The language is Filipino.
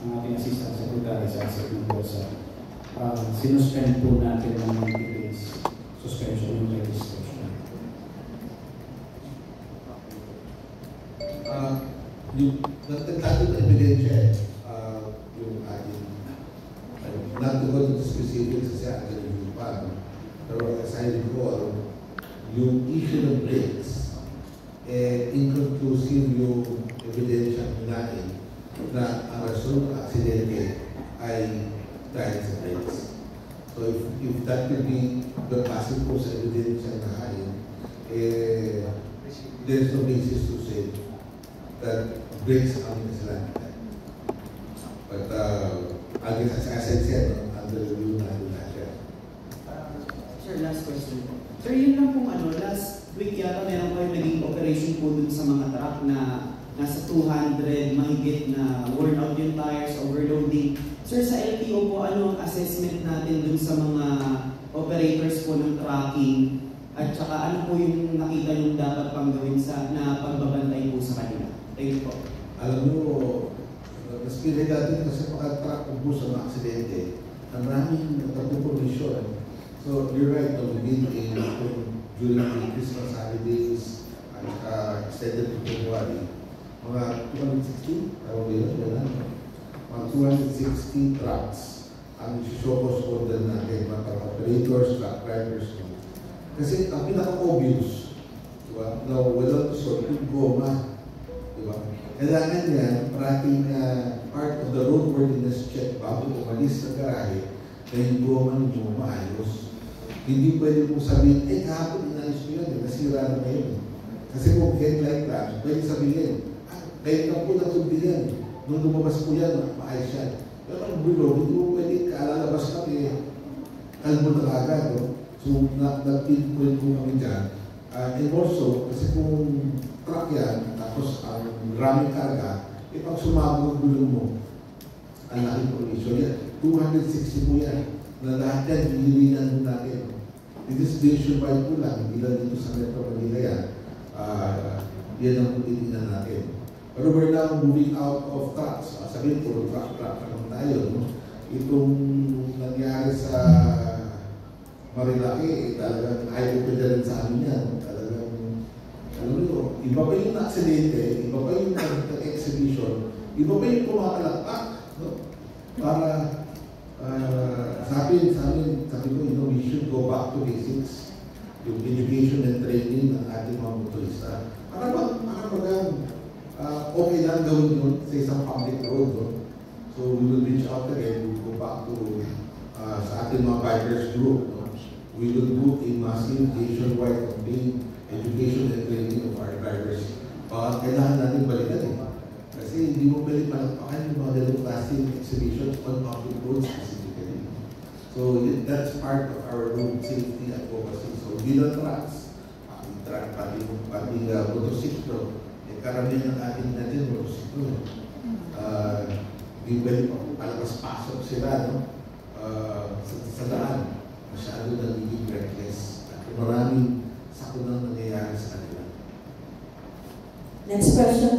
ang ating Assistant Secretary sa Asset Mendoza, sinuspend po natin ng 90 days suspension yung registration. Yung nagtatapos na ebidensya yung ating not to go to the specifics kasi atin yung pa, pero as I recall, yung issue ng brakes, inconclusive yung ebidensya natin na ang rason ng aksidente ay dahil sa brakes. So if that will be the basis po sa ebidensya natin, there's no basis to say that brakes ang kasalanan. But I guess as I said, under review natin natin. Sir, last question. Sir, yun lang pong last week yata meron kayo naging operation po dun sa mga truck na nasa 200 mahigit na worn out yung tires, overloading. Sir, sa LTO po, ano ang assessment natin dun sa mga operators po ng trucking at saka ano po yung nakita yung dapat pang gawin sa na pagbabantay po sa kanila? Thank you po. Alam mo, na-spirit natin kasi pagka-truck o bus ang aksidente, ang maraming nagpapurmisyon. So, you're right, no, we've been during the Christmas holidays at extended to February. Mga 260, tawag yun, mga 260 trucks ang show-cause order natin, mga truck operators, truck drivers. Kasi ang pinaka-obvious, diba, na without the sort, yung goma, diba? Kailangan yan, parating part of the roadworthiness check bago umalis sa garahe na yung goma nyo maayos. Hindi pwede mong sabihin, kahapon inayos mo yan, nasira na ngayon. Kasi kung headlight lang, pwede sabihin, kahit na po natubigyan, nung lumabas po yan, maayos yan. Pero ang bulo, hindi mo pwede kaalalabas lang kalbo na agad. No? So, nag-pinpoint po kami dyan. And also, kasi kung truck yan, tapos ang maraming karga, pag sumabog ang gulong mo, ang laking provision yan. 260 po yan. Na lahat yan, hililingan mo natin. It is nationwide po lang, hindi lang dito sa Metro Manila yan. Yan ang titignan natin. Pero we're now moving out of trucks. Sabihin po, truck naman tayo. No? Itong nangyari sa Marilaki, talagang ayaw ko dyan sa amin yan. Talagang, alam mo, iba pa yung aksidente, iba pa yung exhibition, iba pa yung kumakalakpak. No? Para, sabi ko, we should go back to basics. Yung education and training ng ating mga motorista. Para bagang, okay lang gawin yun sa isang public road. No? So, we will reach out again, we will go back to sa ating mga bikers group. No? We will do a massive nationwide campaign, education and training of our drivers. Kailangan natin balikan Kasi hindi mo pwede palakpakan yung mga ganong klaseng exhibitions on public roads specifically. So that's part of our road safety advocacy. So bilang trucks, pati motosiklo, karamihan ng ating natin motosiklo. Hindi pwede palabas-pasok sila sa daan. Masyado nagiging reckless at maraming sakunang nangyayari sa kanila. Next question.